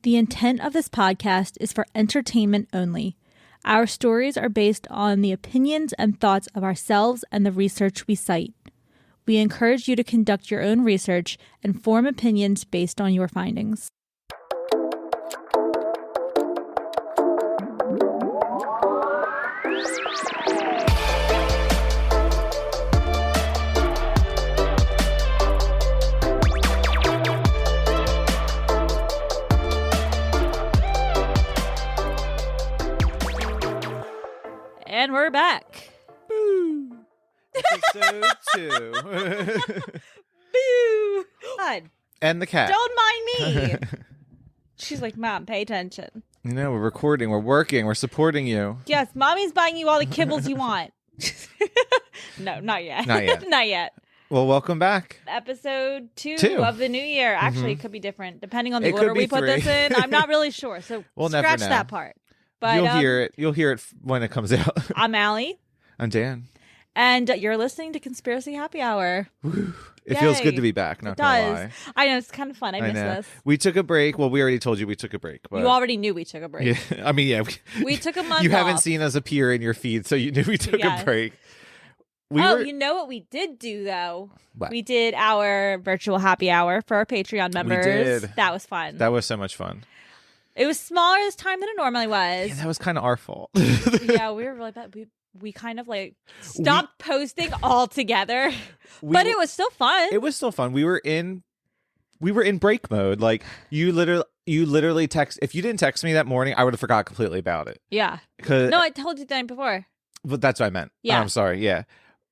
The intent of this podcast is for entertainment only. Our stories are based on the opinions and thoughts of ourselves and the research we cite. We encourage you to conduct your own research and form opinions based on your findings. And we're back. Boo. Episode 2. Boo. God, And the cat. don't mind me. She's like, Mom, pay attention. You know, we're recording, we're working, we're supporting you. Yes, Mommy's buying you all the kibbles you want. No, not yet. Not yet. Not yet. Well, welcome back. Episode 2 Two. of the new year. Actually, it could be different depending on the It could order be we put 3. this in. I'm not really sure. So We'll never scratch know. that part. But You'll hear it. You'll hear it when it comes out. I'm Allie. I'm Dan. And you're listening to Conspiracy Happy Hour. Woo. It feels Yay. good to be back, not It gonna does. lie. I know, it's kind of fun. I miss know. this. We took a break. Well, we already told you we took a break. But You already knew we took a break. yeah, I mean, yeah. We took a month You haven't off. seen us appear in your feed, so you knew we took Yeah. a break. You know what we did do, though? What? We did our virtual happy hour for our Patreon members. did. That was fun. That was so much fun. It was smaller this time than it normally was. Yeah, that was kind of our fault. Yeah, we were really bad. We kind of like stopped posting altogether, but it was still fun. It was still fun. We were in break mode. Like you literally text. If you didn't text me that morning, I would have forgot completely about it. Yeah. Cause No, I told you the night before. but that's what I meant. Yeah. I'm sorry. Yeah.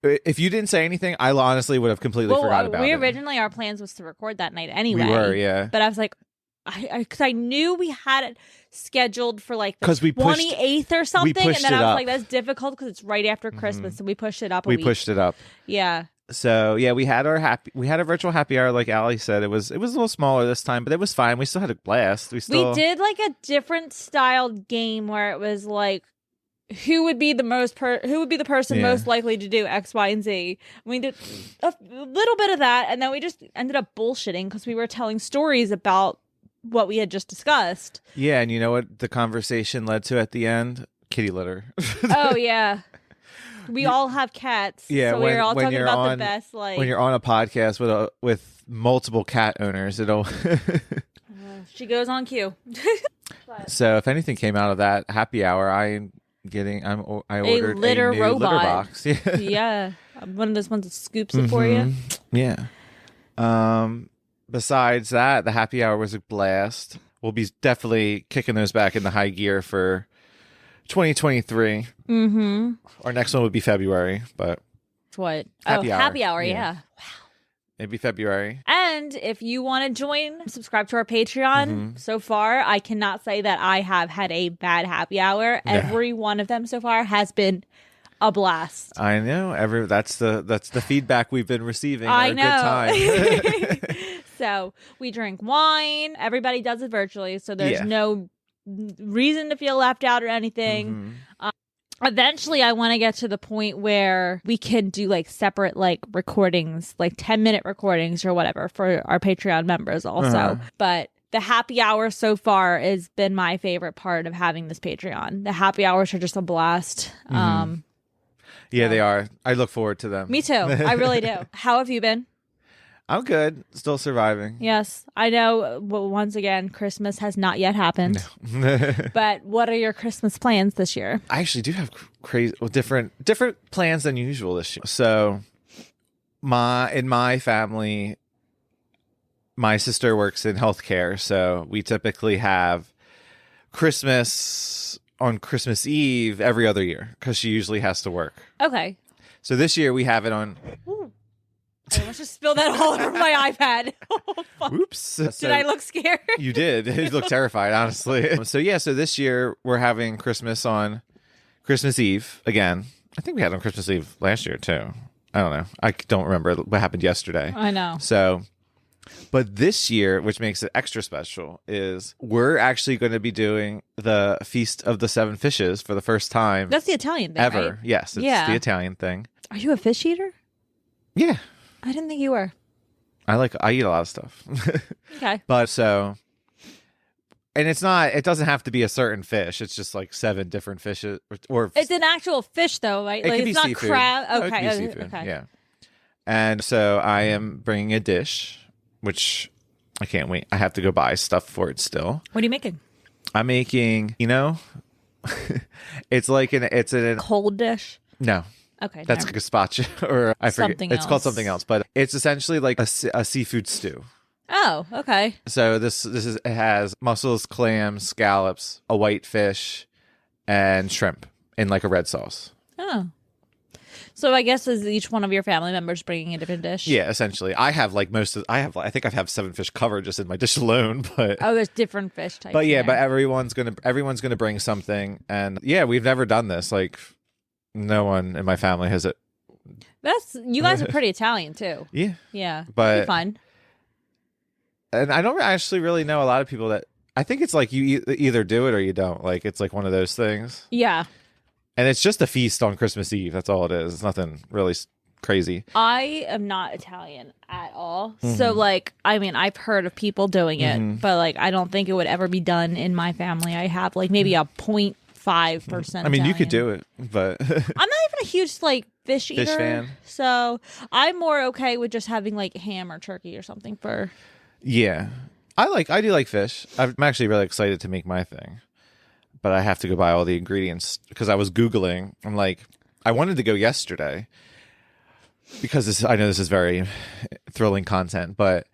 If you didn't say anything, I honestly would have completely forgot about it. Originally our plans was to record that night anyway. We were, yeah. But I was like, because I knew we had it scheduled for like the 'Cause we pushed- 28th or something, and pushed then it I was up. like, that's difficult because it's right after Christmas, so we pushed it up. A We week. pushed it up. Yeah. So yeah, we had our virtual happy hour, like Allie said. It was a little smaller this time, but it was fine. We still had a blast. We did like a different styled game where it was like, who would be the person most likely to do X, Y, and Z. We did a little bit of that, and then we just ended up bullshitting because we were telling stories about what we had just discussed. Yeah, and you know what the conversation led to at the end? Kitty litter. Oh yeah, we all have cats. Yeah, so we were all when talking you're about on- the best. Like When you're on a podcast with multiple cat owners, it'll. she goes on cue. So if anything came out of that happy hour, I ordered litter a new robot. litter box. Yeah. Yeah, one of those ones that scoops it for you. Yeah. Besides that, the happy hour was a blast. We'll be definitely kicking those back into high gear for 2023. Mm-hmm. Our next one would be February, but It's what? Happy hour. Happy hour. Yeah. Yeah. maybe February. And if you want to join, subscribe to our Patreon. So far, I cannot say that I have had a bad happy hour. No. Every one of them so far has been a blast. I know. That's the feedback we've been receiving. I Our know. Good time. So we drink wine. Everybody does it virtually. So there's Yeah. no reason to feel left out or anything. Eventually, I want to get to the point where we can do like separate like recordings, like 10-minute recordings or whatever for our Patreon members also. But the happy hour so far has been my favorite part of having this Patreon. The happy hours are just a blast. Yeah, they are. I look forward to them. Me too. I really do. How have you been? I'm good. Still surviving. Yes, I know. Well, once again, Christmas has not yet happened. But what are your Christmas plans this year? I actually do have different plans than usual this year. So, in my family, my sister works in healthcare, so we typically have Christmas on Christmas Eve every other year because she usually has to work. Okay. So this year we have it on. I almost just spilled that all over my iPad. Oh, fuck. Oops! Did I look scared? You did. You look terrified, honestly. So this year we're having Christmas on Christmas Eve again. I think we had it on Christmas Eve last year too. I don't know. I don't remember what happened yesterday. I know. So, but this year, which makes it extra special, is we're actually going to be doing the Feast of the Seven Fishes for the first time That's the Italian thing, ever. right? Yes, it's Yeah. the Italian thing. Are you a fish eater? Yeah, I didn't think you were. I eat a lot of stuff. Okay. But so And it doesn't have to be a certain fish. It's just like 7 different fishes. Or it's an actual fish, though, right? It like, could be it's not seafood. crab. No, it Okay. could be seafood. Okay. Yeah. And so I am bringing a dish, which I can't wait. I have to go buy stuff for it still. What are you making? I'm making, it's a cold dish? No. Okay. That's gazpacho, or I forget. Something It's called else. something else, but it's essentially like a seafood stew. Oh, okay. So it has mussels, clams, scallops, a white fish, and shrimp in like a red sauce. Oh. So I guess is each one of your family members bringing a different dish? Yeah, essentially. I have like I think I have 7 fish covered just in my dish alone, but Oh, there's different fish types. but yeah, in but there. everyone's gonna bring something, and yeah, we've never done this. Like, no one in my family has it. You guys are pretty Italian too. Yeah, Yeah, but it'd be fun. And I don't actually really know a lot of people that. I think it's like you either do it or you don't. Like, it's like one of those things. Yeah. And it's just a feast on Christmas Eve. That's all it is. It's nothing really crazy. I am not Italian at all. So, like, I mean, I've heard of people doing it, but, like, I don't think it would ever be done in my family. I have, like, maybe a 0.5%. I mean, you could do it, but I'm not even a huge, like, fish eater. fan. So, I'm more okay with just having, like, ham or turkey or something for... yeah. I do like fish. I'm actually really excited to make my thing. But I have to go buy all the ingredients because I was Googling. I'm like, I wanted to go yesterday because I know this is very thrilling content, but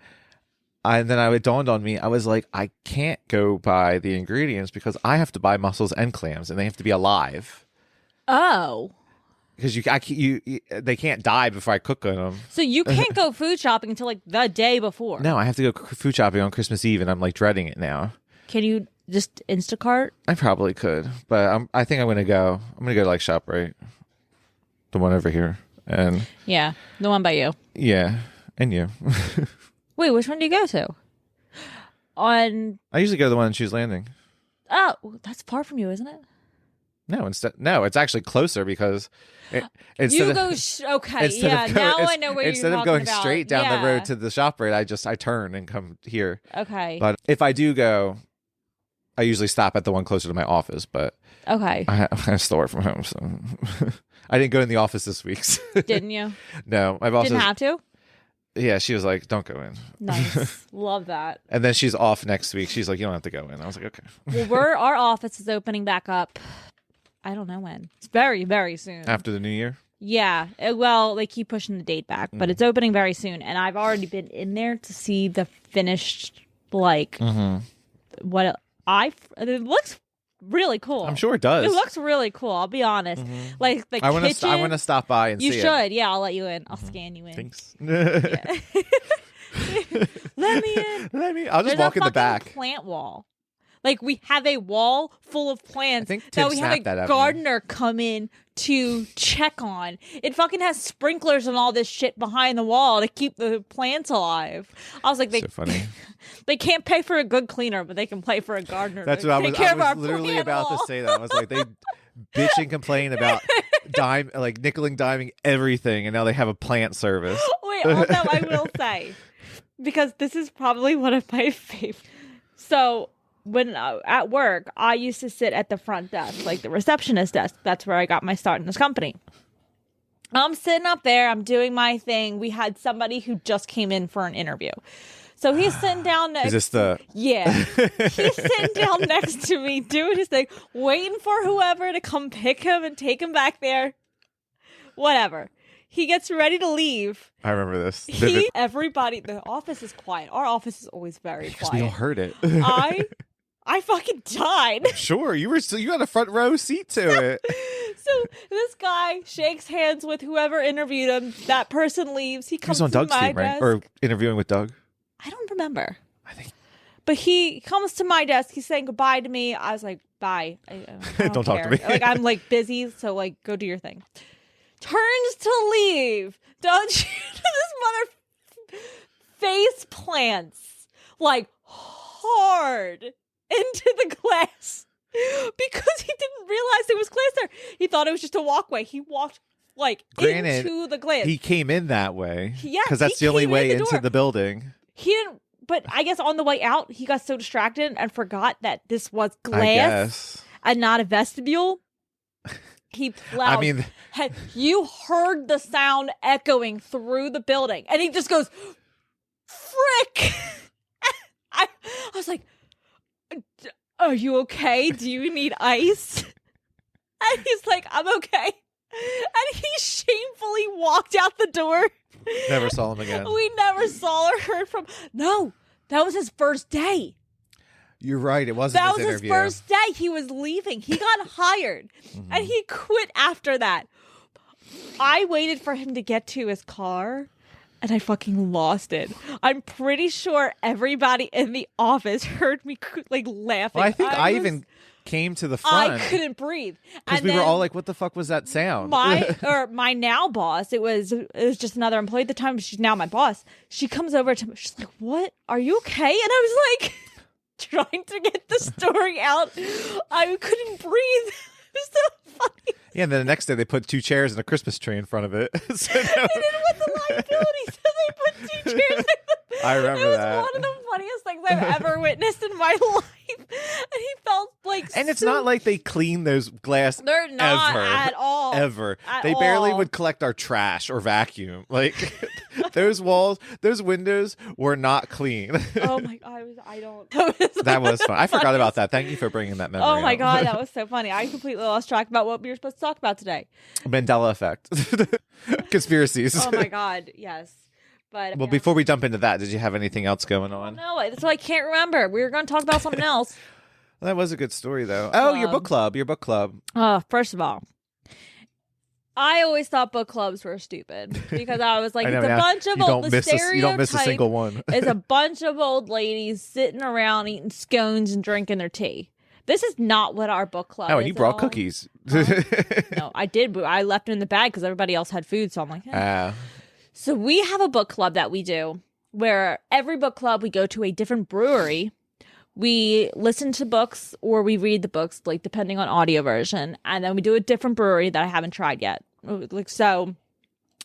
it dawned on me. I was like, I can't go buy the ingredients because I have to buy mussels and clams and they have to be alive. Oh. Because they can't die before I cook on them. So you can't go food shopping until like the day before. No, I have to go food shopping on Christmas Eve and I'm like dreading it now. Can you just Instacart? I probably could, but I think I'm gonna go to like ShopRite, the one over here, and Yeah, the one by you. yeah, and you. Wait, which one do you go to? I usually go to the one in Shoes Landing. Oh, that's far from you, isn't it? No, it's actually closer because You go. Okay, yeah. Now I know where you're instead of talking going about. straight down Yeah. the road to the ShopRite, I turn and come here. Okay. But if I do go, I usually stop at the one closer to my office. But Okay. I still work from home, so I didn't go in the office this week. Didn't you? No, my boss Didn't have to. Yeah, she was like, "Don't go in." Nice. Love that. And then she's off next week. She's like, "You don't have to go in." I was like, "Okay." Well, our office is opening back up. I don't know when. It's very, very soon. After the new year? Yeah. Well, they keep pushing the date back, but it's opening very soon. And I've already been in there to see the finished, like, it looks really cool. I'm sure it does. It looks really cool. I'll be honest. Like the kitchen. I want to stop by and You see should. it. Yeah, I'll let you in. I'll scan you in. Thanks. Yeah. Let me in. I'll just There's walk a in the fucking back. plant wall. Like we have a wall full of plants I think Tim that we have snapped that a at me. gardener come in to check on. It fucking has sprinklers and all this shit behind the wall to keep the plants alive. I was like, So funny. they can't pay for a good cleaner, but they can pay for a gardener. That's to what I take was. care I of our was literally plant about wall. to say that. I was like, they bitch and complain about nickel and diming everything, and now they have a plant service. Wait, although I will say, because this is probably one of my favorites. So when at work, I used to sit at the front desk, like the receptionist desk. That's where I got my start in this company. I'm sitting up there. I'm doing my thing. We had somebody who just came in for an interview. So he's sitting down next. Is this the? Yeah. He's sitting down next to me doing his thing, waiting for whoever to come pick him and take him back there. Whatever. He gets ready to leave. I remember this. Everybody, the office is quiet. Our office is always very Because we all quiet. heard it. I fucking died. Sure, you had a front row seat to it. So this guy shakes hands with whoever interviewed him. That person leaves. He He comes was on to Doug's my team, right? desk. Or interviewing with Doug. I don't remember. I think. But he comes to my desk. He's saying goodbye to me. I was like, bye. I Don't talk to care. me. Like, I'm like busy, so like go do your thing. Turns to leave. Don't you? This mother face plants like hard into the glass because he didn't realize there was glass there. He thought it was just a walkway. He walked like into the glass. He came in that way. Yeah, because that's he the only came way in the into door. the building. He didn't but I guess on the way out, he got so distracted and forgot that this was I glass guess. and not a vestibule. He plowed. I mean, you heard the sound echoing through the building, and he just goes, "Frick!" I was like, "Are you okay? Do you need ice?" And he's like, "I'm okay." And he shamefully walked out the door. never saw him again. We never saw or heard from. No, that was his first day. You're right. It wasn't That his was interview. his first day. He was leaving. He got hired, and he quit after that. I waited for him to get to his car, and I fucking lost it. I'm pretty sure everybody in the office heard me like laughing. Well, I think I even came to the front. I couldn't breathe Because we were all like, what the fuck was that sound? My now boss, it was just another employee at the time. She's now my boss. She comes over to me. She's like, "What? Are you okay?" And I was like, trying to get the story out. I couldn't breathe. It was so funny. Yeah, and then the next day they put 2 chairs and a Christmas tree in front of it. So They didn't want the liability, so they put 2 chairs. I remember it was that. one of the funniest things I've ever witnessed in my life. And he felt like And it's not like they clean those glass they're not ever. at all. Ever. At They barely all. would collect our trash or vacuum. Like those walls, those windows were not clean. Oh my god, I don't. That was fun. I forgot about that. Thank you for bringing that memory Oh my up. god, that was so funny. I completely lost track about what we were supposed to talk about today. Mandela Effect. Conspiracies. Oh my god, yes. But Well, before we jump into that, did you have anything else going on? no, that's what I can't remember. We were going to talk about something else. That was a good story, though. Oh, your book club. Your book club. First of all, I always thought book clubs were stupid because I was like, I know, it's a yeah. bunch of You old. you don't miss a single one. It's a bunch of old ladies sitting around eating scones and drinking their tea. This is not what our book club is. Oh, and you brought at all. cookies. No, I did, but I left it in the bag because everybody else had food. So I'm like, eh. So we have a book club that we do where every book club we go to a different brewery. We listen to books or we read the books, like depending on audio version. And then we do a different brewery that I haven't tried yet. Like, so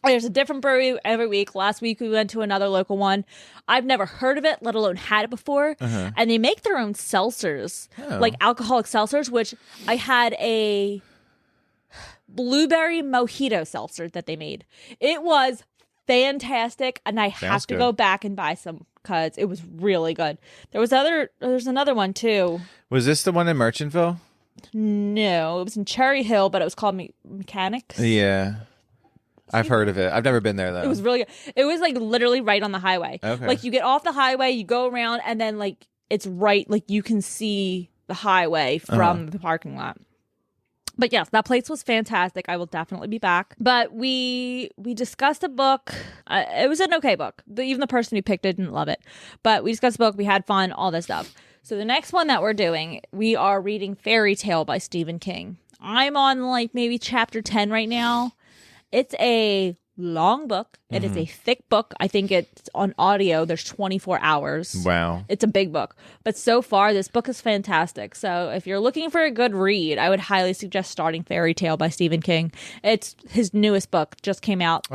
there's a different brewery every week. Last week we went to another local one. I've never heard of it, let alone had it before. And they make their own seltzers, like alcoholic seltzers, which I had a blueberry mojito seltzer that they made. It was fantastic, and I have to go back and buy some because it was really good. There's another one too. Was this the one in Merchantville? No, it was in Cherry Hill, but it was called Mechanics. Yeah. I've heard of it. I've never been there, though. It was really good. It was like literally right on the highway. Okay. Like you get off the highway, you go around, and then like it's right, like you can see the highway from the parking lot. But yes, that place was fantastic. I will definitely be back. But we discussed a book. It was an okay book. Even the person who picked it didn't love it. But we discussed a book. We had fun, all this stuff. So the next one that we're doing, we are reading Fairy Tale by Stephen King. I'm on like maybe chapter 10 right now. It's a long book. It is a thick book. I think it's on audio. There's 24 hours. Wow. It's a big book. But so far, this book is fantastic. So if you're looking for a good read, I would highly suggest starting Fairy Tale by Stephen King. It's his newest book. Just came out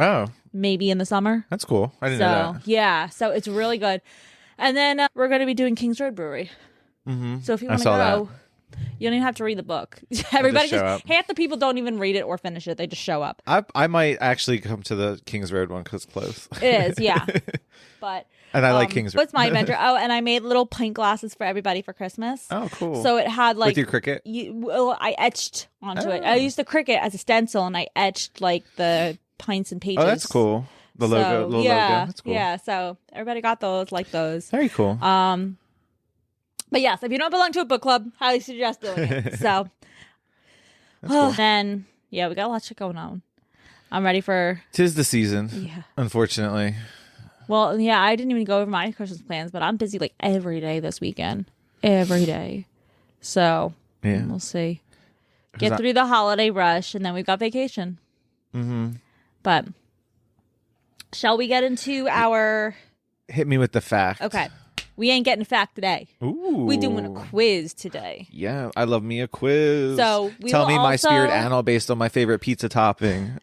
maybe in the summer. That's cool. I didn't know that. Yeah. So it's really good. And then we're going to be doing Kings Road Brewery. So if you want to go, you don't even have to read the book. Everybody just half the people don't even read it or finish it. They just show up. I might actually come to the Kings Road one because it's close. It is, yeah. But and I like Kings Road. What's my adventure? Oh, and I made little pint glasses for everybody for Christmas. Oh, cool. So it had like with your Cricut. I etched onto it. I used the Cricut as a stencil, and I etched like the pints and pages. Oh, that's cool. The logo, logo. That's cool. Yeah. So everybody got those, like those. Very cool. But yes, if you don't belong to a book club, highly suggest doing it. So, cool. Then we got a lot of shit going on. I'm ready for. 'Tis the season. Yeah. Unfortunately. Well, yeah, I didn't even go over my Christmas plans, but I'm busy like every day this weekend, every day. So we'll see. Get through the holiday rush, and then we've got vacation. But shall we get into our? Hit me with the fact. Okay. We ain't getting a fact today. Ooh. We doing a quiz today. Yeah, I love me a quiz. So tell me my spirit animal based on my favorite pizza topping.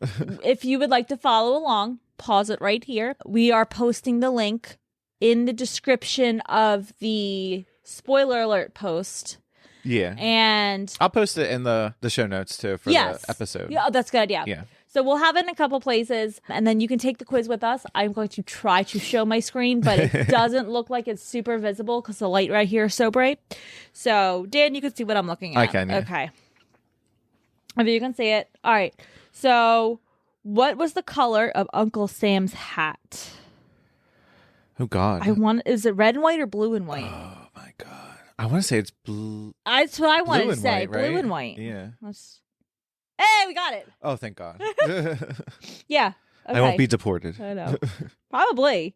If you would like to follow along, pause it right here. We are posting the link in the description of the spoiler alert post. Yeah. And I'll post it in the show notes too for the episode. Yeah, that's a good idea. Yeah. So we'll have it in a couple places, and then you can take the quiz with us. I'm going to try to show my screen, but it doesn't look like it's super visible because the light right here is so bright. So, Dan, you can see what I'm looking at. I can, yeah. Okay. If you can see it. All right. So, what was the color of Uncle Sam's hat? Oh, God. Is it red and white or blue and white? Oh, my God. I want to say it's blue. That's what I wanted to say. White, right? Blue and white. Yeah. Hey, we got it. Oh, thank God. Yeah. Okay. I won't be deported. I know. Probably.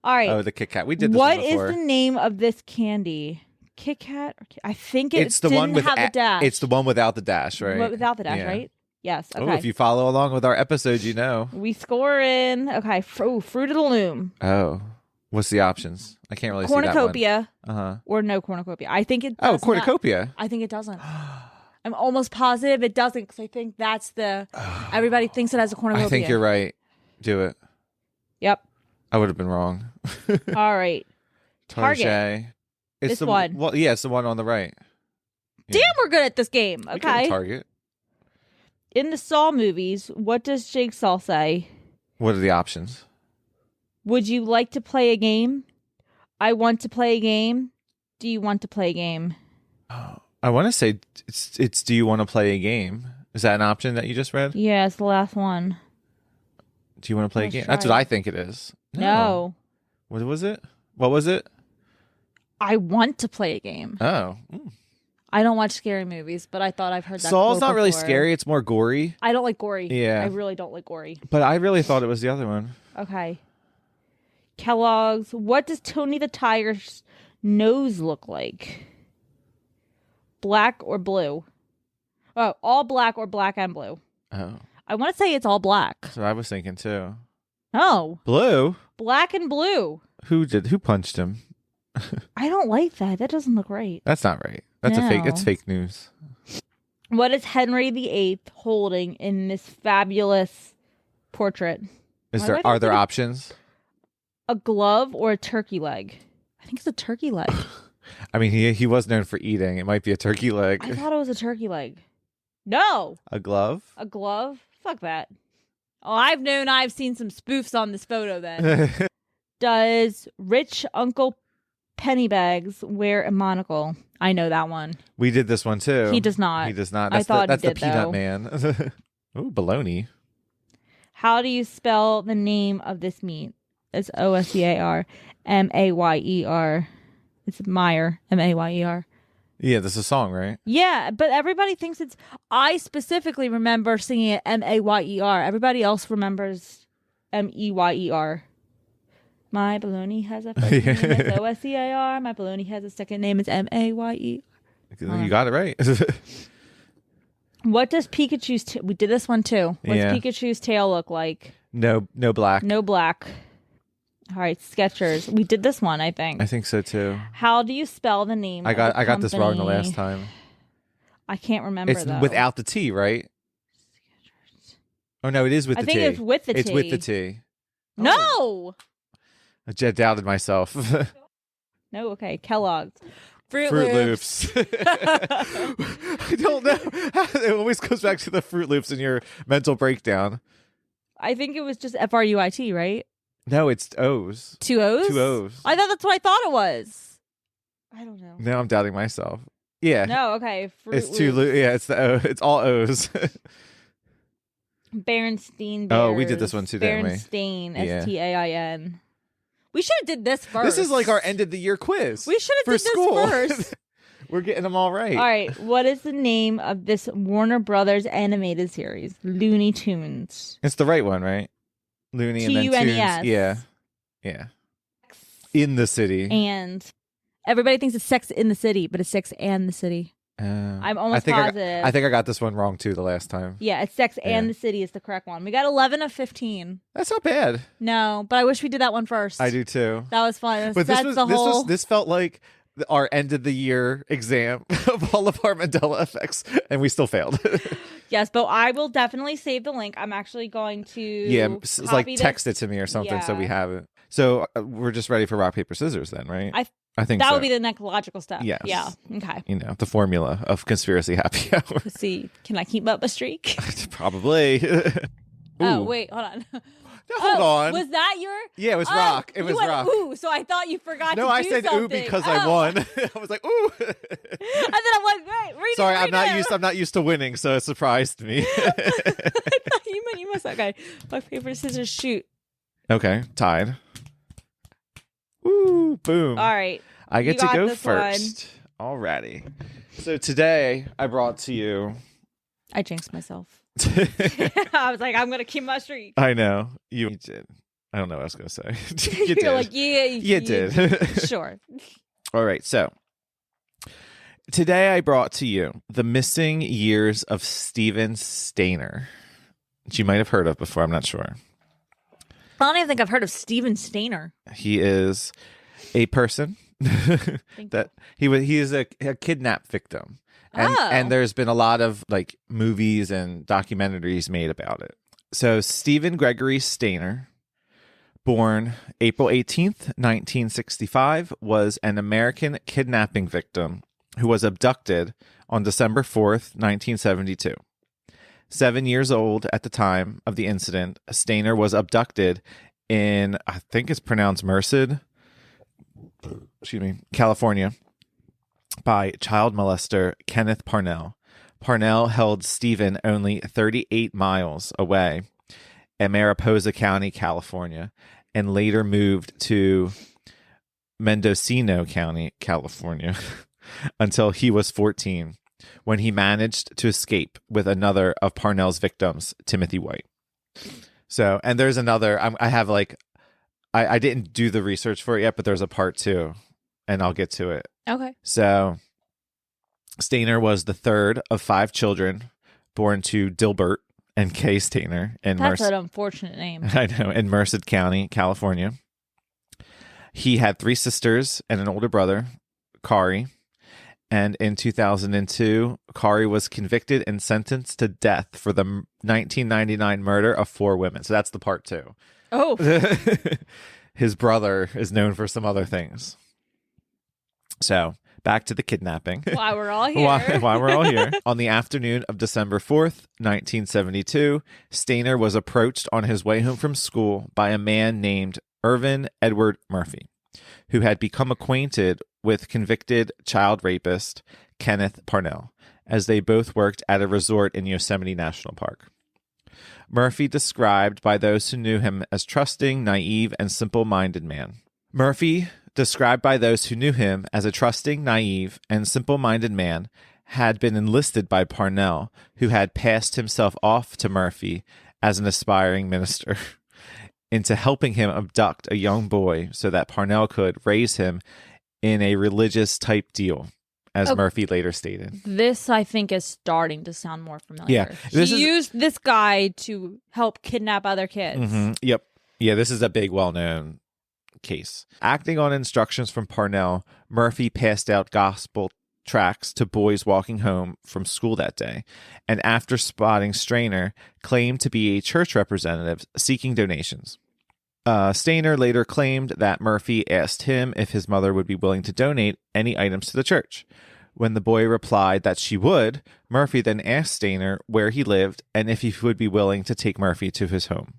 All right. Oh, the Kit Kat. We did this What one before. is the name of this candy? Kit Kat? I think it's the didn't one with have the dash. It's the one without the dash, right? Without the dash, Yeah. right? Yes. Okay. Oh, if you follow along with our episodes, you know. We score in. Okay. Fruit of the Loom. Oh. What's the options? I can't really see that one. Cornucopia. Uh-huh. Or no cornucopia. I think it Oh, does cornucopia. not. I think it doesn't. I'm almost positive it doesn't because I think that's everybody thinks it has a cornucopia. I think you're right. Do it. Yep. I would have been wrong. All right. Target. It's this the one. Well, yeah, it's the one on the right. Yeah. Damn, we're good at this game. We can Okay. Target. In the Saw movies, what does Jigsaw say? What are the options? Would you like to play a game? I want to play a game. Do you want to play a game? Oh, I want to say it's do you want to play a game? Is that an option that you just read? Yeah, it's the last one. Do you want to play a Let's game? try That's what it. I think it is. No. What was it? What was it? I want to play a game. Oh. I don't watch scary movies, but I thought I've heard that. Saw's quote not really before. scary. It's more gory. I don't like gory. Yeah. I really don't like gory. But I really thought it was the other one. Okay. Kellogg's. What does Tony the Tiger's nose look like? Black or blue? Oh, all black or black and blue. Oh. I want to say it's all black. That's what I was thinking too. No. Blue? Black and blue. Who punched him? I don't like that. That doesn't look right. That's not right. That's it's fake news. What is Henry VIII holding in this fabulous portrait? Are there options? A glove or a turkey leg? I think it's a turkey leg. I mean, he was known for eating. It might be a turkey leg. I thought it was a turkey leg. No. A glove? A glove? Fuck that. Oh, I've seen some spoofs on this photo then. Does rich Uncle Pennybags wear a monocle? I know that one. We did this one too. He does not. He does not. I thought that's he the did, Peanut though. Man. Ooh, baloney. How do you spell the name of this meat? It's Osear. Mayer. It's Meyer. Mayer. Yeah, this is a song, right? Yeah, but everybody thinks it's... I specifically remember singing it Mayer. Everybody else remembers Meyer. My baloney has a first name, it's Osear. My baloney has a second name, it's Maye. You got it right. What does Pikachu's... we did this one too. What's Yeah. Pikachu's tail look like? No black. No black. All right, Skechers. We did this one, I think. I think so too. How do you spell the name? I got this wrong the company? last time. I can't remember. It's though. without the T, right? Oh no, it is with I the think T. it's with the It's T. with the T. No. I just doubted myself. No. Okay. Kellogg's. Fruit Loops. I don't know. It always goes back to the Fruit Loops in your mental breakdown. I think it was just FRUIT, right? No, it's O's. 2 O's? 2 O's. I thought that's what I thought it was. I don't know. Now I'm doubting myself. Yeah. No, okay. Fruit It's two. Loops. Yeah, it's the O. It's all O's. Berenstein Bears. Oh, we did this one too, didn't we? Berenstain. Yeah. Stain. We should have did this first. This is like our end of the year quiz. We should for have did school. this first. We're getting them all right. All right. What is the name of this Warner Brothers animated series? Looney Tunes. It's the right one, right? Looney and then Tunes. Tunes. Yeah. Yeah. In the city. And everybody thinks it's Sex in the City, but it's Sex and the City. I'm almost positive. I think I got this one wrong too the last time. Yeah, it's Sex and Yeah. the City is the correct one. We got 11 of 15. That's not bad. No, but I wish we did that one first. I do too. That was fun. But this felt like our end of the year exam of all of our Mandela effects, and we still failed. Yes, but I will definitely save the link. I'm actually going to Yeah, it's like copy text this. it to me or something so we Yeah. have it. So we're just ready for rock, paper, scissors then, right? I think that so. would be the next logical step. Yes. Yeah. Okay. You know, the formula of conspiracy happy hour. Let's see. Can I keep up a streak? Probably. Oh, wait. Hold on. Hold on. Was that your? Yeah, it was rock. It was went, rock. Ooh, so I thought you forgot to do I said something. ooh because I won. I was like, ooh. And then I'm like, wait, read Sorry, it, I'm not used to winning, so it surprised me. I thought you meant you must. Okay. Rock, paper, scissors, shoot. Okay, tied. Ooh, boom. All right. I get to go first. Alrighty. So today I brought to you. I jinxed myself. I was like, I'm gonna keep my streak. I know you did. I don't know what I was gonna say. You You're did. like, yeah, you did. Sure. All right. So today I brought to you the missing years of Steven Stayner, which you might have heard of before. I'm not sure. I don't even think I've heard of Steven Stayner. He is a person that he is a kidnap victim. And there's been a lot of like movies and documentaries made about it. So Stephen Gregory Stayner, born April 18th, 1965, was an American kidnapping victim who was abducted on December 4th, 1972. 7 years old at the time of the incident, Stayner was abducted in, I think it's pronounced Merced, California, by child molester Kenneth Parnell. Parnell held Stephen only 38 miles away in Mariposa County, California, and later moved to Mendocino County, California, until he was 14, when he managed to escape with another of Parnell's victims, Timothy White. So, and there's another, I have like, I didn't do the research for it yet, but there's a part 2, and I'll get to it. Okay. So Stayner was the third of 5 children born to Dilbert and Kay Stayner. That's an unfortunate name. I know, in Merced County, California. He had 3 sisters and an older brother, Kari. And in 2002, Kari was convicted and sentenced to death for the 1999 murder of 4 women. So that's the part 2. Oh. His brother is known for some other things. So back to the kidnapping. Why we're all here. Why we're all here. On the afternoon of December 4th, 1972, Stayner was approached on his way home from school by a man named Irvin Edward Murphy, who had become acquainted with convicted child rapist Kenneth Parnell, as they both worked at a resort in Yosemite National Park. Murphy described by those who knew him as trusting, naive, and simple-minded man. Murphy described by those who knew him as a trusting, naive, and simple-minded man, had been enlisted by Parnell, who had passed himself off to Murphy as an aspiring minister, into helping him abduct a young boy so that Parnell could raise him in a religious-type deal, as Murphy later stated. This, I think, is starting to sound more familiar. Yeah. He used this guy to help kidnap other kids. Mm-hmm. Yep. Yeah, this is a big, well-known case. Acting on instructions from Parnell, Murphy passed out gospel tracts to boys walking home from school that day, and after spotting Stayner, claimed to be a church representative seeking donations. Stayner later claimed that Murphy asked him if his mother would be willing to donate any items to the church. When the boy replied that she would, Murphy then asked Stayner where he lived and if he would be willing to take Murphy to his home.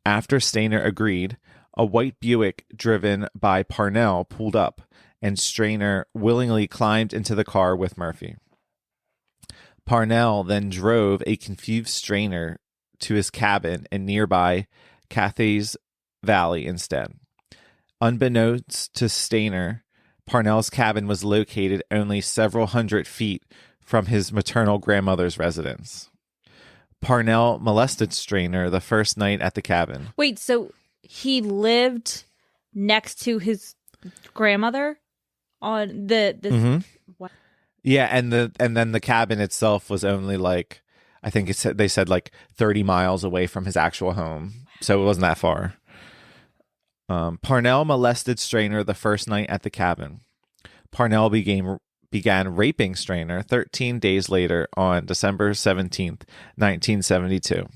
After Stayner agreed, a white Buick driven by Parnell pulled up, and Stayner willingly climbed into the car with Murphy. Parnell then drove a confused Stayner to his cabin in nearby Cathays Valley instead. Unbeknownst to Stayner, Parnell's cabin was located only several hundred feet from his maternal grandmother's residence. Parnell molested Stayner the first night at the cabin. Wait, so he lived next to his grandmother on the Mm-hmm. What? Yeah, and then the cabin itself was only like, I think they said like 30 miles away from his actual home, so it wasn't that far. Parnell molested Stayner the first night at the cabin. Parnell began raping Stayner 13 days later on December 17th, 1972.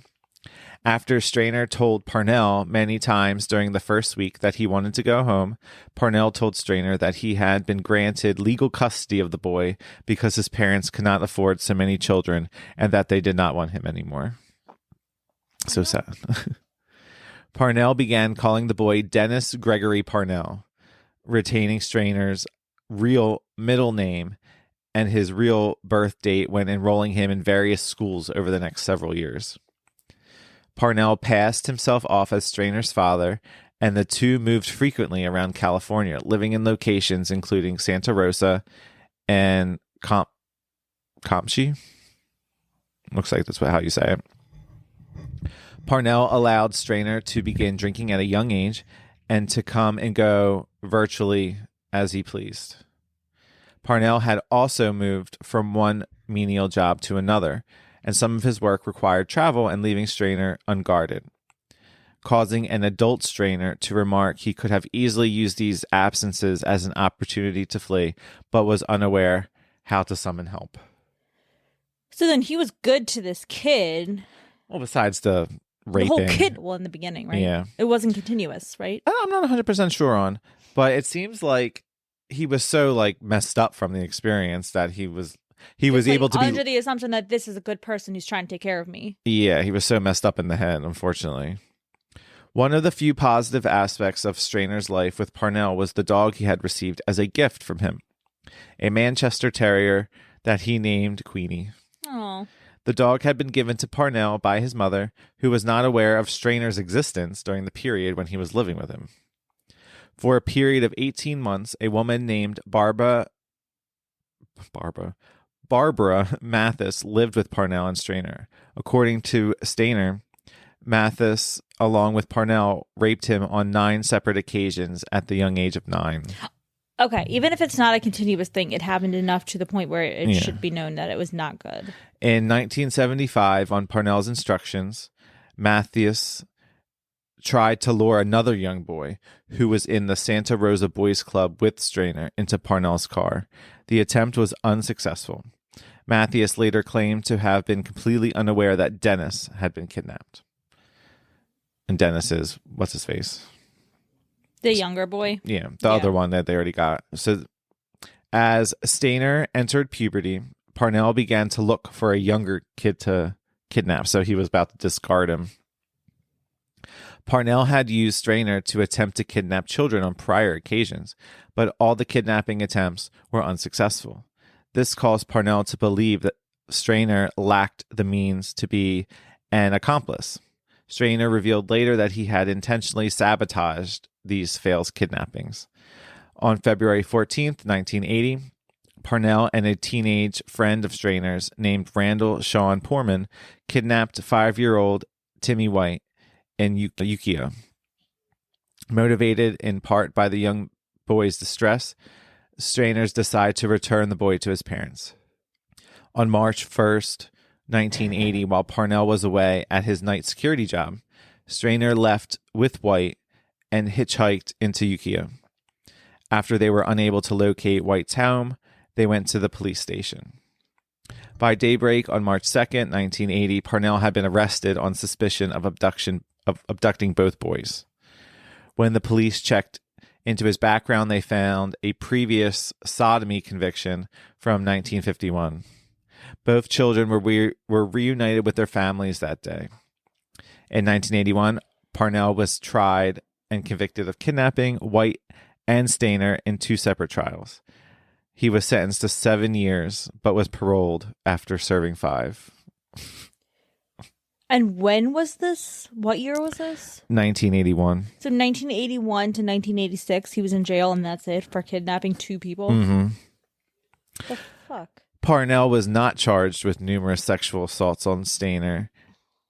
After Stayner told Parnell many times during the first week that he wanted to go home, Parnell told Stayner that he had been granted legal custody of the boy because his parents could not afford so many children and that they did not want him anymore. So sad. Parnell began calling the boy Dennis Gregory Parnell, retaining Stayner's real middle name and his real birth date when enrolling him in various schools over the next several years. Parnell passed himself off as Stayner's father, and the two moved frequently around California, living in locations including Santa Rosa and Campeche. Looks like that's how you say it. Parnell allowed Stayner to begin drinking at a young age and to come and go virtually as he pleased. Parnell had also moved from one menial job to another, and some of his work required travel and leaving Stayner unguarded, causing an adult Stayner to remark he could have easily used these absences as an opportunity to flee, but was unaware how to summon help. So then he was good to this kid. Well, besides the raping. The whole kid, well, in the beginning, right? Yeah. It wasn't continuous, right? I'm not 100% sure on, but it seems like he was so messed up from the experience that he was able to be under the assumption that this is a good person who's trying to take care of me. Yeah, he was so messed up in the head, unfortunately. One of the few positive aspects of Stayner's life with Parnell was the dog he had received as a gift from him, a Manchester Terrier that he named Queenie. Oh. The dog had been given to Parnell by his mother, who was not aware of Stayner's existence during the period when he was living with him. For a period of 18 months, a woman named Barbara Mathis lived with Parnell and Stayner. According to Stayner, Mathis, along with Parnell, raped him on 9 separate occasions at the young age of 9. Okay, even if it's not a continuous thing, it happened enough to the point where it should be known that it was not good. In 1975, on Parnell's instructions, Mathis tried to lure another young boy who was in the Santa Rosa Boys Club with Stayner into Parnell's car. The attempt was unsuccessful. Matthias later claimed to have been completely unaware that Dennis had been kidnapped. And Dennis is, what's his face? The younger boy? Yeah, the other one that they already got. So as Stayner entered puberty, Parnell began to look for a younger kid to kidnap, so he was about to discard him. Parnell had used Stayner to attempt to kidnap children on prior occasions, but all the kidnapping attempts were unsuccessful. This caused Parnell to believe that Stayner lacked the means to be an accomplice. Stayner revealed later that he had intentionally sabotaged these failed kidnappings. On February 14th, 1980, Parnell and a teenage friend of Stayner's named Randall Sean Porman kidnapped 5-year-old Timmy White in Ukiah. Motivated in part by the young boy's distress, Stayner's decided to return the boy to his parents. On March 1st, 1980, while Parnell was away at his night security job, Stayner left with White and hitchhiked into Ukiah. After they were unable to locate White's home, they went to the police station. By daybreak on March 2nd, 1980, Parnell had been arrested on suspicion of abducting both boys. When the police checked into his background, they found a previous sodomy conviction from 1951. Both children were reunited with their families that day. In 1981, Parnell was tried and convicted of kidnapping White and Stayner in 2 separate trials. He was sentenced to 7 years, but was paroled after serving 5. And when was this? What year was this? 1981. So 1981 to 1986, he was in jail, and that's it for kidnapping 2 people? Mm-hmm. The fuck? Parnell was not charged with numerous sexual assaults on Stayner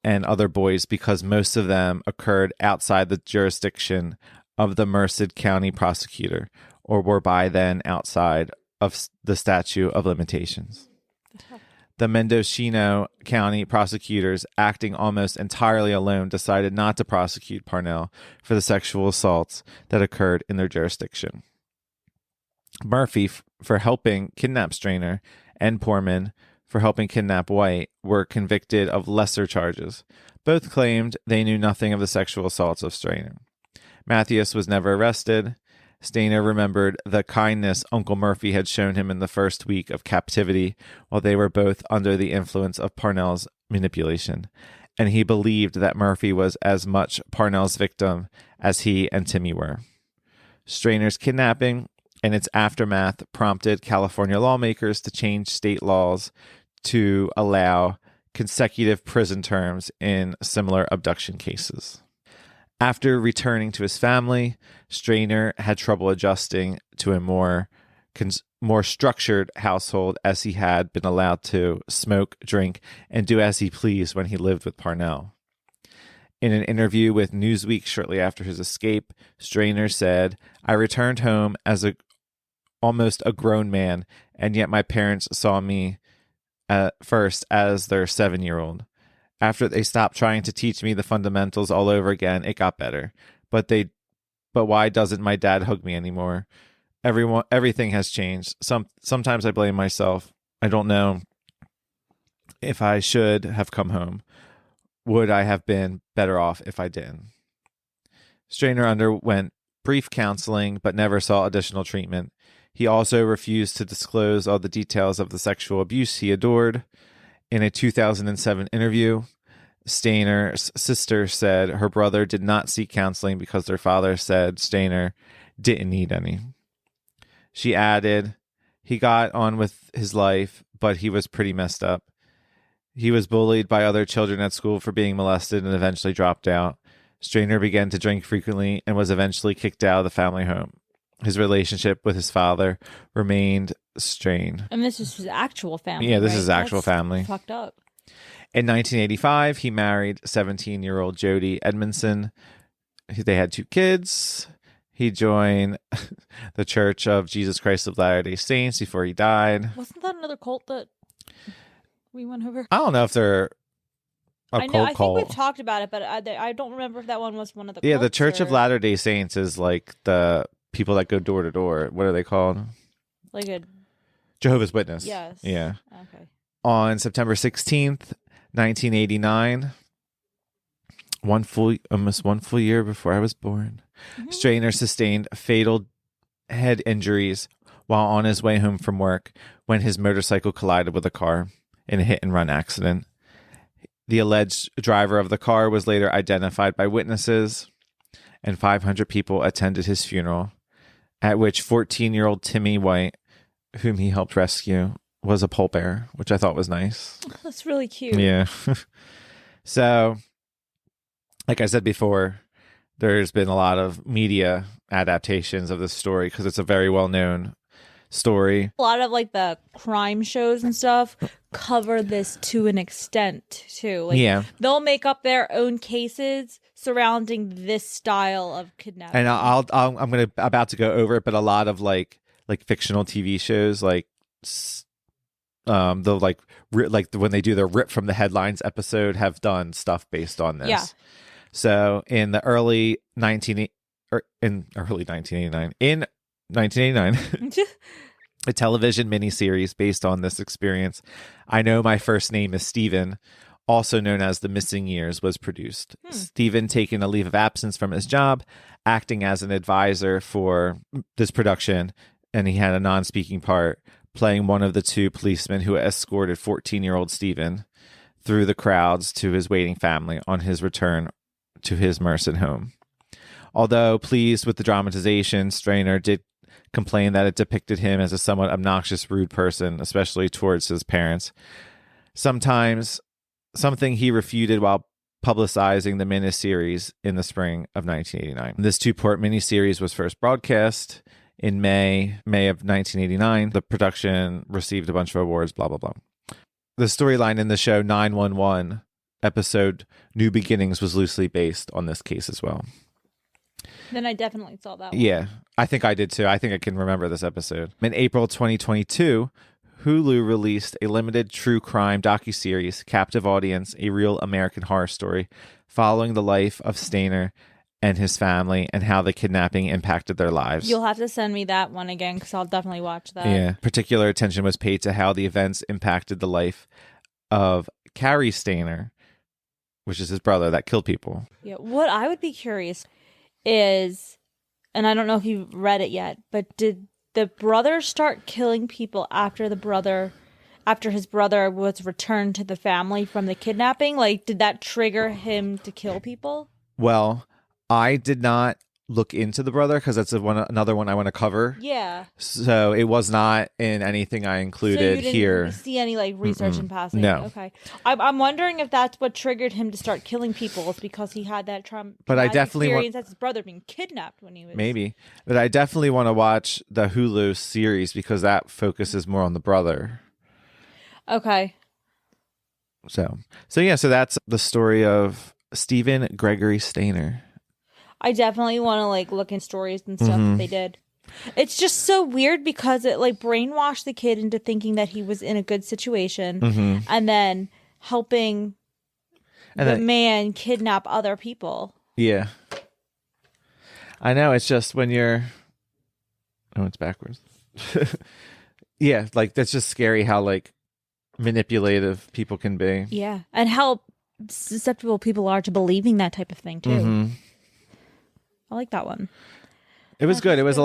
and other boys because most of them occurred outside the jurisdiction of the Merced County prosecutor, or were by then outside of the statute of limitations. The Mendocino County prosecutors, acting almost entirely alone, decided not to prosecute Parnell for the sexual assaults that occurred in their jurisdiction. Murphy, for helping kidnap Stayner, and Porman, for helping kidnap White, were convicted of lesser charges. Both claimed they knew nothing of the sexual assaults of Stayner. Mathias was never arrested. Stayner remembered the kindness Uncle Murphy had shown him in the first week of captivity while they were both under the influence of Parnell's manipulation, and he believed that Murphy was as much Parnell's victim as he and Timmy were. Stayner's kidnapping and its aftermath prompted California lawmakers to change state laws to allow consecutive prison terms in similar abduction cases. After returning to his family, Stayner had trouble adjusting to a more structured household, as he had been allowed to smoke, drink, and do as he pleased when he lived with Parnell. In an interview with Newsweek shortly after his escape, Stayner said, "I returned home as almost a grown man, and yet my parents saw me at first as their 7-year-old. After they stopped trying to teach me the fundamentals all over again, it got better. But why doesn't my dad hug me anymore? Everything has changed. Sometimes I blame myself. I don't know if I should have come home. Would I have been better off if I didn't?" Stayner underwent brief counseling but never saw additional treatment. He also refused to disclose all the details of the sexual abuse he endured. In a 2007 interview, Stayner's sister said her brother did not seek counseling because their father said Stayner didn't need any. She added, "He got on with his life, but he was pretty messed up. He was bullied by other children at school for being molested and eventually dropped out. Stayner began to drink frequently and was eventually kicked out of the family home. His relationship with his father remained strained." And this is his actual family. Yeah, this right? is actual That's family. Fucked up. In 1985, he married 17-year-old Jody Edmondson. They had 2 kids. He joined the Church of Jesus Christ of Latter-day Saints before he died. Wasn't that another cult that we went over? I don't know if they're a I cult think cult. we've talked about it, but I don't remember if that one was one of the Yeah, the cults Church of or Latter-day Saints is like the people that go door to door. What are they called? like a Jehovah's Witness. yes. Yeah. Okay. On September 16th, 1989, almost one full year before I was born, Stayner sustained fatal head injuries while on his way home from work when his motorcycle collided with a car in a hit-and-run accident. The alleged driver of the car was later identified by witnesses, and 500 people attended his funeral, at which 14-year-old Timmy White, whom he helped rescue, was a pallbearer, which I thought was nice. That's really cute. Yeah. So, like I said before, there's been a lot of media adaptations of this story because it's a very well-known story. A lot of like the crime shows and stuff cover this to an extent too. Like, Yeah. they'll make up their own cases surrounding this style of kidnapping. And I'm about to go over it, but a lot of like fictional TV shows, like the like when they do the rip from the headlines episode, have done stuff based on this. Yeah. So in the early 1989, a television miniseries based on this experience, I Know My First Name is Steven, also known as The Missing Years, was produced. Steven taking a leave of absence from his job, acting as an advisor for this production, and he had a non-speaking part, playing one of the 2 policemen who escorted 14-year-old Steven through the crowds to his waiting family on his return to his Merced home. Although pleased with the dramatization, Stayner did complain that it depicted him as a somewhat obnoxious, rude person, especially towards his parents. Sometimes, something he refuted while publicizing the miniseries in the spring of 1989. This 2-part miniseries was first broadcast in May of 1989. The production received a bunch of awards, blah, blah, blah. The storyline in the show 911 episode New Beginnings was loosely based on this case as well. Then I definitely saw that one. Yeah, I think I did too. I think I can remember this episode. In April 2022, Hulu released a limited true crime docuseries, Captive Audience, A Real American Horror Story, following the life of Stayner and his family and how the kidnapping impacted their lives. You'll have to send me that one again because I'll definitely watch that. Yeah. Particular attention was paid to how the events impacted the life of Carrie Stayner, which is his brother that killed people. Yeah. What I would be curious is, and I don't know if you've read it yet, but did the brother start killing people after his brother was returned to the family from the kidnapping? Like, did that trigger him to kill people? Well, I did not look into the brother because that's another one I want to cover. Yeah. So it was not in anything I included here. See any like research in passing? No. Okay. I'm wondering if that's what triggered him to start killing people. It's because he had that But I definitely experience as his brother being kidnapped when he was maybe. But I definitely want to watch the Hulu series because that focuses more on the brother. Okay. So that's the story of Steven Gregory Stayner. I definitely want to like look in stories and stuff that they did. It's just so weird because it like brainwashed the kid into thinking that he was in a good situation and then helping the man kidnap other people. Yeah. I know, it's just when you're it's backwards. Yeah, like that's just scary how like manipulative people can be. Yeah. And how susceptible people are to believing that type of thing too. I like that one. It was good. It was a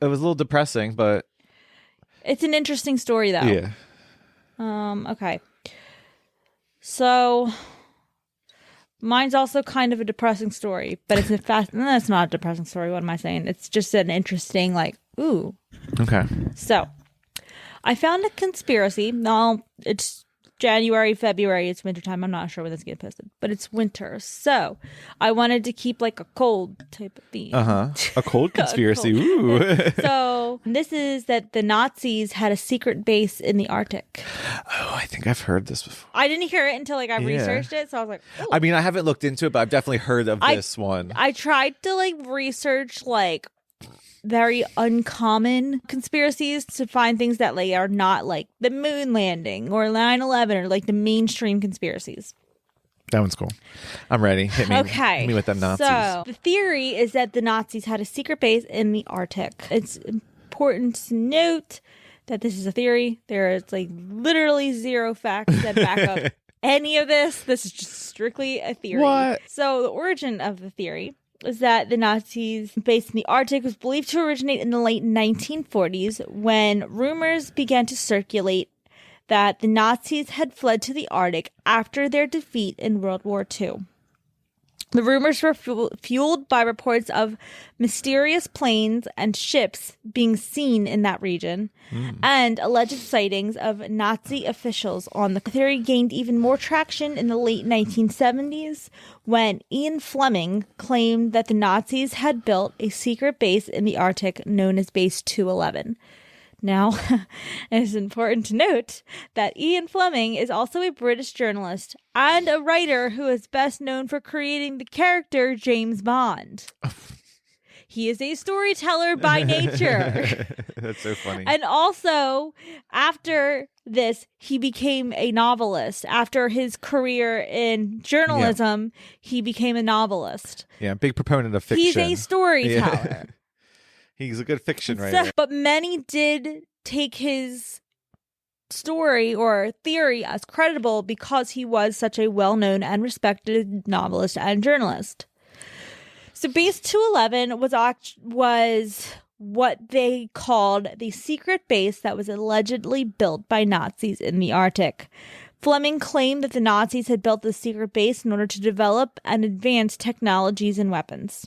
little depressing, but it's an interesting story though. Yeah. Okay. So mine's also kind of a depressing story, but it's that's not a depressing story. What am I saying? It's just an interesting like, ooh. Okay. So I found a conspiracy. No, it's January, February. It's wintertime. I'm not sure when this gets posted, but it's winter. So I wanted to keep like a cold type of theme. A cold conspiracy. Ooh. So this is that the Nazis had a secret base in the Arctic. Oh, I think I've heard this before. I didn't hear it until like I researched it. So I was like, ooh. I mean, I haven't looked into it, but I've definitely heard of this one. I tried to like research like very uncommon conspiracies to find things that like are not like the moon landing or 9/11 or like the mainstream conspiracies. That one's cool. I'm ready. Hit me. Okay. Hit me with them Nazis. So the theory is that the Nazis had a secret base in the Arctic. It's important to note that this is a theory. There is like literally zero facts that back up any of this. This is just strictly a theory. What? So the origin of the theory is that the Nazis based in the Arctic was believed to originate in the late 1940s when rumors began to circulate that the Nazis had fled to the Arctic after their defeat in World War II. The rumors were fueled by reports of mysterious planes and ships being seen in that region and alleged sightings of Nazi officials on the theory gained even more traction in the late 1970s when Ian Fleming claimed that the Nazis had built a secret base in the Arctic known as Base 211. Now, it is important to note that Ian Fleming is also a British journalist and a writer who is best known for creating the character James Bond. He is a storyteller by nature. That's so funny. And also, after this, he became a novelist. After his career in journalism, he became a novelist. Yeah, big proponent of fiction. He's a storyteller. Yeah. He's a good fiction writer. But many did take his story or theory as credible because he was such a well-known and respected novelist and journalist. So Base 211 was what they called the secret base that was allegedly built by Nazis in the Arctic. Fleming claimed that the Nazis had built this secret base in order to develop and advance technologies and weapons.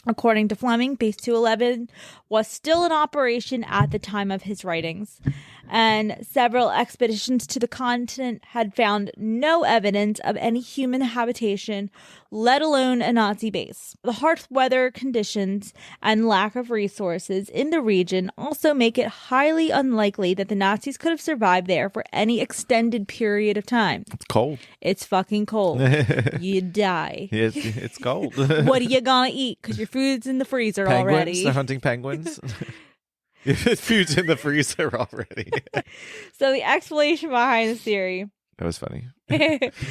According to Fleming, Base 211 was still in operation at the time of his writings, and several expeditions to the continent had found no evidence of any human habitation, let alone a Nazi base. The harsh weather conditions and lack of resources in the region also make it highly unlikely that the Nazis could have survived there for any extended period of time. It's cold. It's fucking cold. You die. It's cold. What are you gonna eat? Because your food's in the freezer already. They're hunting penguins. Food's in the freezer already. So the explanation behind this theory That was funny.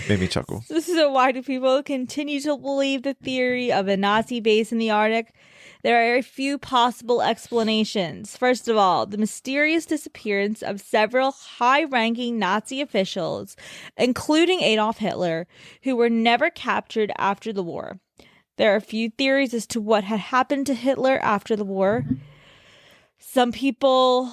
Made me chuckle. So why do people continue to believe the theory of a Nazi base in the Arctic? There are a few possible explanations. First of all, the mysterious disappearance of several high-ranking Nazi officials, including Adolf Hitler, who were never captured after the war. There are a few theories as to what had happened to Hitler after the war. Some people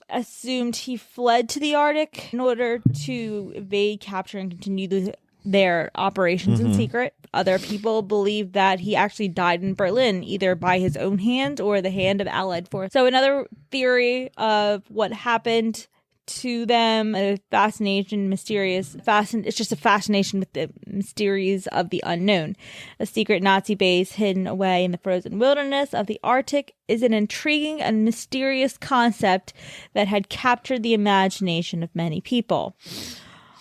assumed he fled to the Arctic in order to evade capture and continue their operations in secret. Other people believe that he actually died in Berlin, either by his own hand or the hand of Allied force. So another theory of what happened to them, a fascination, it's just a fascination with the mysteries of the unknown. A secret Nazi base hidden away in the frozen wilderness of the Arctic is an intriguing and mysterious concept that had captured the imagination of many people.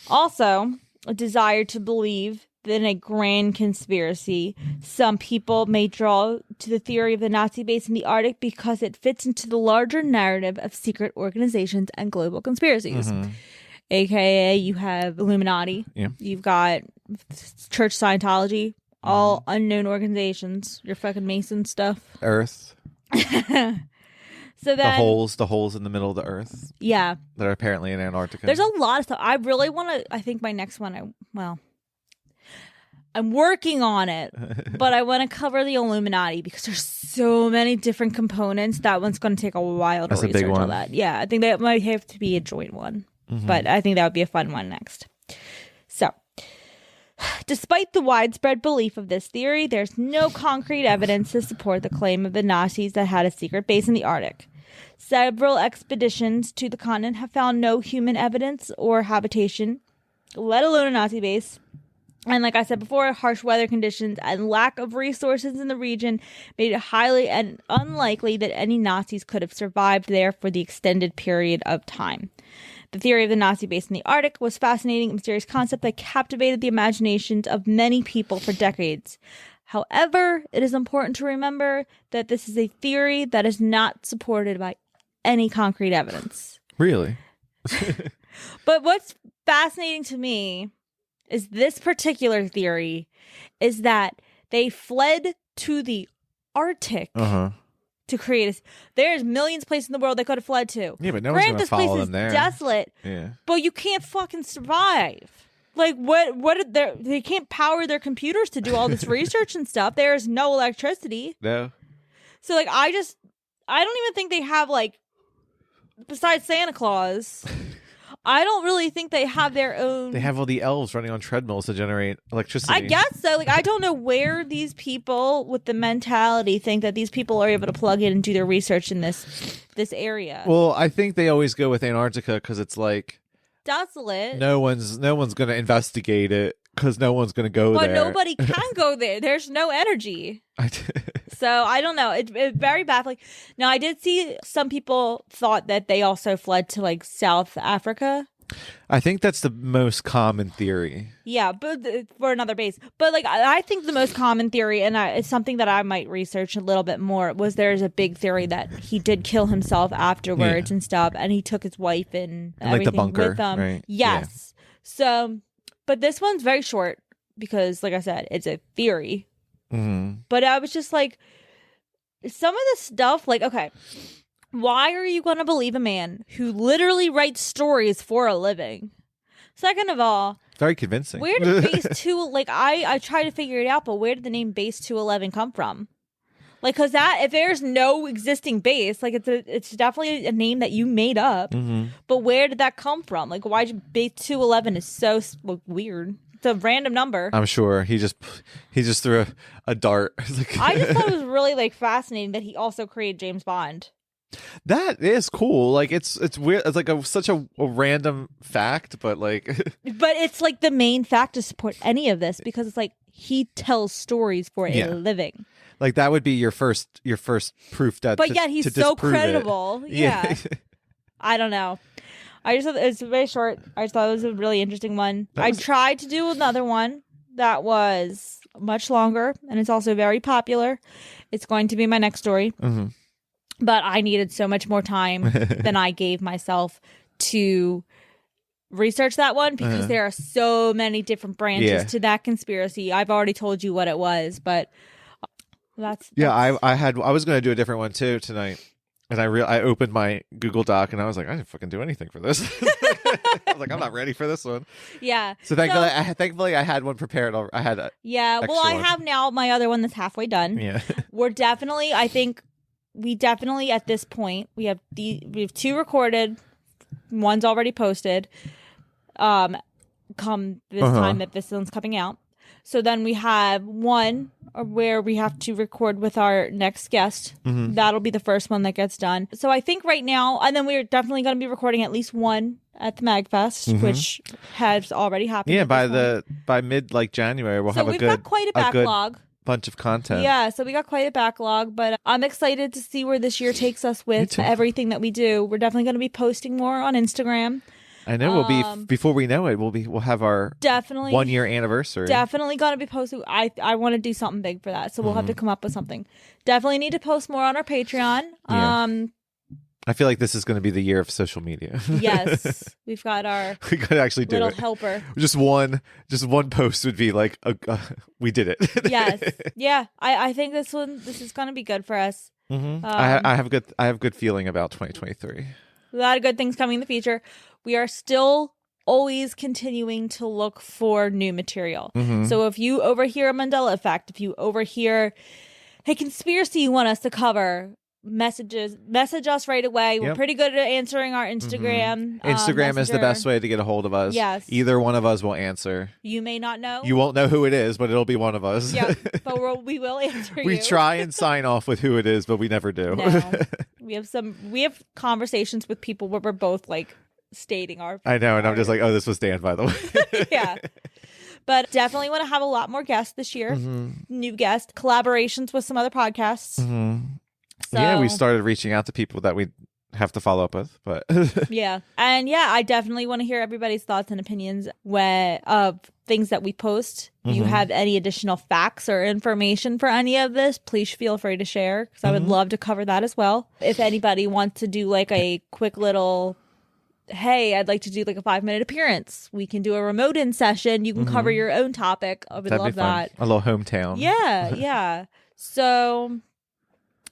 Also, a desire to believe in a grand conspiracy. Some people may draw to the theory of the Nazi base in the Arctic because it fits into the larger narrative of secret organizations and global conspiracies. AKA, you have Illuminati. Yeah. You've got Church Scientology. All unknown organizations. Your fucking Mason stuff. Earth. So then, the holes in the middle of the Earth. Yeah. That are apparently in Antarctica. There's a lot of stuff. I really want to, I think my next one, I'm working on it, but I want to cover the Illuminati because there's so many different components. That one's going to take a while to research all that. Yeah, I think that might have to be a joint one, but I think that would be a fun one next. So, despite the widespread belief of this theory, there's no concrete evidence to support the claim of the Nazis that had a secret base in the Arctic. Several expeditions to the continent have found no human evidence or habitation, let alone a Nazi base. And like I said before, harsh weather conditions and lack of resources in the region made it highly and unlikely that any Nazis could have survived there for the extended period of time. The theory of the Nazi base in the Arctic was a fascinating and mysterious concept that captivated the imaginations of many people for decades. However, it is important to remember that this is a theory that is not supported by any concrete evidence. Really? But what's fascinating to me is this particular theory is that they fled to the Arctic to create there's millions of places in the world they could have fled to. Yeah, but no one's going to follow them there. This place is desolate. Yeah. But you can't fucking survive. Like, they can't power their computers to do all this research and stuff. There's no electricity. No. So, like, I don't even think they have, like, besides Santa Claus, I don't really think they have their own. They have all the elves running on treadmills to generate electricity. I guess so. Like, I don't know where these people with the mentality think that these people are able to plug in and do their research in this area. Well, I think they always go with Antarctica because it's like desolate. No one's going to investigate it because no one's going to go there. But nobody can go there. There's no energy. So I don't know. It's very baffling. Now, I did see some people thought that they also fled to like South Africa. I think that's the most common theory. Yeah, but for another base. But like, I think the most common theory, and it's something that I might research a little bit more, was there's a big theory that he did kill himself afterwards and stuff, and he took his wife and everything like the bunker, with him. right? Yes. Yeah. So, but this one's very short because, like I said, it's a theory. Mm-hmm. But I was just like, some of the stuff, like, okay, why are you going to believe a man who literally writes stories for a living? Second of all, very convincing. Where did base 2, like, I try to figure it out, but where did the name base 211 come from? Like, because that, if there's no existing base, like, it's definitely a name that you made up. Mm-hmm. But where did that come from? Like, why base 211 is so weird. It's a random number. I'm sure he just threw a dart. I just thought it was really like fascinating that he also created James Bond. That is cool. Like it's weird. It's like such a random fact, but like, but it's like the main fact to support any of this because it's like he tells stories for a living. Like that would be your first proof that. But yet he's so credible. Yeah. I don't know. I just thought it's very short. I just thought it was a really interesting one. I tried to do another one that was much longer, and it's also very popular. It's going to be my next story. Mm-hmm. But I needed so much more time than I gave myself to research that one because there are so many different branches to that conspiracy. I've already told you what it was, but that's I was going to do a different one too tonight. And I opened my Google Doc and I was like, I didn't fucking do anything for this. I was like, I'm not ready for this one. Yeah. So thankfully I had one prepared. I had a I have now my other one that's halfway done. Yeah. I think we definitely at this point we have 2 recorded, one's already posted. Come this time that this one's coming out. So then we have one where we have to record with our next guest. That'll be the first one that gets done. So I think right now, and then we're definitely going to be recording at least one at the MagFest, which has already happened. Yeah, by mid January, we'll have we've got quite a backlog. Bunch of content. Yeah, so we got quite a backlog, but I'm excited to see where this year takes us with everything that we do. We're definitely going to be posting more on Instagram. I know we'll be before we know it. We'll have our 1 year anniversary. Definitely gonna be posting. I want to do something big for that, so we'll have to come up with something. Definitely need to post more on our Patreon. Yeah. I feel like this is going to be the year of social media. Yes, we've got our we got to actually do little it. helper. Just one post would be like we did it. Yes, yeah. I think this is going to be good for us. I have good feeling about 2023. A lot of good things coming in the future. We are still always continuing to look for new material. So if you overhear a Mandela Effect, if you overhear a conspiracy you want us to cover, message us right away. We're pretty good at answering our Instagram. Instagram is the best way to get a hold of us. Yes. Either one of us will answer. You may not know. You won't know who it is, but it'll be one of us. Yeah, but we will answer you. We try and sign off with who it is, but we never do. No. We have conversations with people where we're both stating our I know, and I'm just like, oh, this was Dan, by the way. Yeah. But definitely want to have a lot more guests this year. New guests, collaborations with some other podcasts. So, yeah, we started reaching out to people that we have to follow up with, but yeah. And I definitely want to hear everybody's thoughts and opinions of things that we post. If you have any additional facts or information for any of this, please feel free to share because I would love to cover that as well. If anybody wants to do a quick little, hey, I'd like to do a 5-minute appearance, we can do a remote in session. You can cover your own topic. I would love that. A little hometown. Yeah. So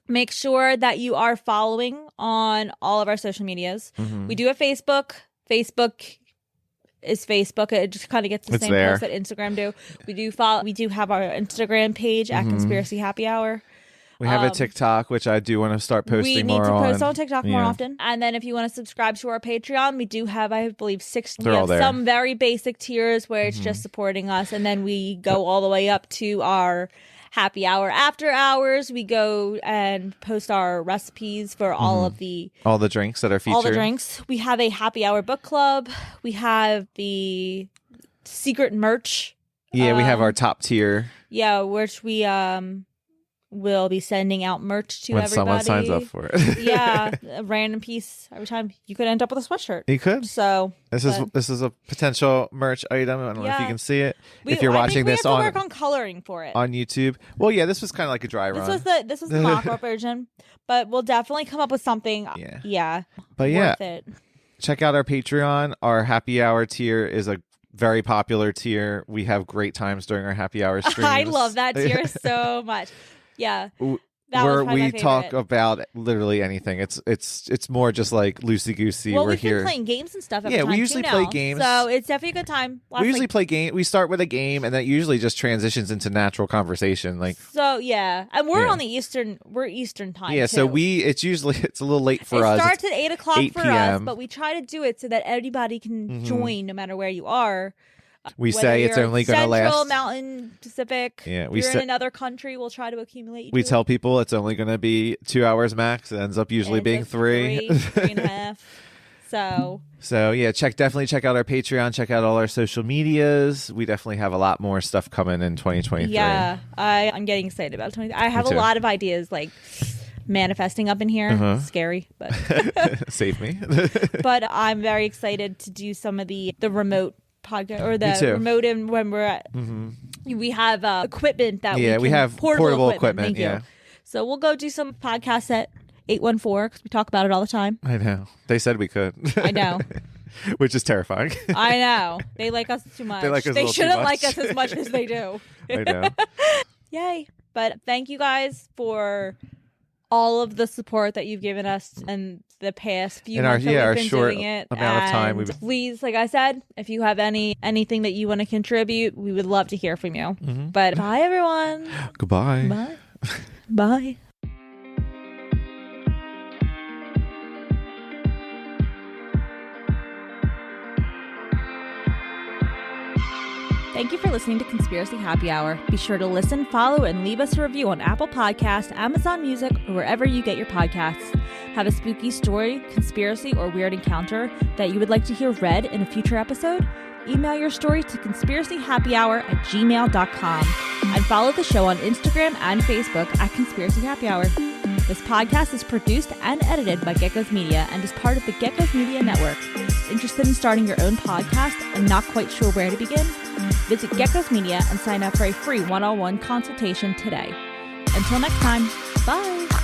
make sure that you are following on all of our social medias. We do have Facebook. Facebook is Facebook. It just kind of gets the same post that Instagram do. We do have our Instagram page at Conspiracy Happy Hour. We have a TikTok, which I do want to start posting more on. We need to post on TikTok more often. And then if you want to subscribe to our Patreon, we do have, I believe, 6. We have some very basic tiers where it's just supporting us. And then we go all the way up to our happy hour after hours. We go and post our recipes for all the drinks that are featured. All the drinks. We have a happy hour book club. We have the secret merch. Yeah, we have our top tier. Yeah, which we will be sending out merch to everybody. When someone signs up for it. Yeah, a random piece every time. You could end up with a sweatshirt. You could. So this is a potential merch item. I don't know if you can see it. If you're watching this on, we have to work on coloring for it on YouTube. Well, yeah, this was kind of like a dry run. This was the mock-up version, but we'll definitely come up with something. Yeah. But worth it. Check out our Patreon. Our happy hour tier is a very popular tier. We have great times during our happy hour streams. I love that tier so much. Yeah. Where we talk about literally anything. It's more just loosey goosey. Well, we've been playing games and stuff. Yeah, we usually play games. So it's definitely a good time. We usually play game. We start with a game, and that usually just transitions into natural conversation. So yeah, and we're on the Eastern. We're Eastern time. Yeah, too. so it's a little late for us. It starts at 8 o'clock 8 for PM. us, but we try to do it so that everybody can join, no matter where you are. We say it's only going to last. Central, Mountain, Pacific. Yeah, you're in another country, we'll try to accumulate. We tell people it's only going to be 2 hours max. It ends up usually being 3. 3.5. So yeah, definitely check out our Patreon. Check out all our social medias. We definitely have a lot more stuff coming in 2023. Yeah, I'm getting excited about 2023. I have a lot of ideas manifesting up in here. Scary, but save me. But I'm very excited to do some of the remote podcast or the remote in when we're at. We have equipment that we have portable equipment. Yeah, so we'll go do some podcasts at 814 because we talk about it all the time. I know they said we could. I know. which is terrifying. I know. They like us too much. They like us a They little too shouldn't much. like us as much as they do. I know. Yay. But thank you guys for all of the support that you've given us in the past few In our months that we've been short doing it. amount of time. And please, like I said, if you have anything that you want to contribute, we would love to hear from you. But bye, everyone. Goodbye. Bye. Bye. Thank you for listening to Conspiracy Happy Hour. Be sure to listen, follow, and leave us a review on Apple Podcasts, Amazon Music, or wherever you get your podcasts. Have a spooky story, conspiracy, or weird encounter that you would like to hear read in a future episode? Email your story to conspiracyhappyhour@gmail.com and follow the show on Instagram and Facebook at Conspiracy Happy Hour. This podcast is produced and edited by Geckos Media and is part of the Geckos Media Network. Interested in starting your own podcast and not quite sure where to begin? Visit Geckos Media and sign up for a free one-on-one consultation today. Until next time, bye!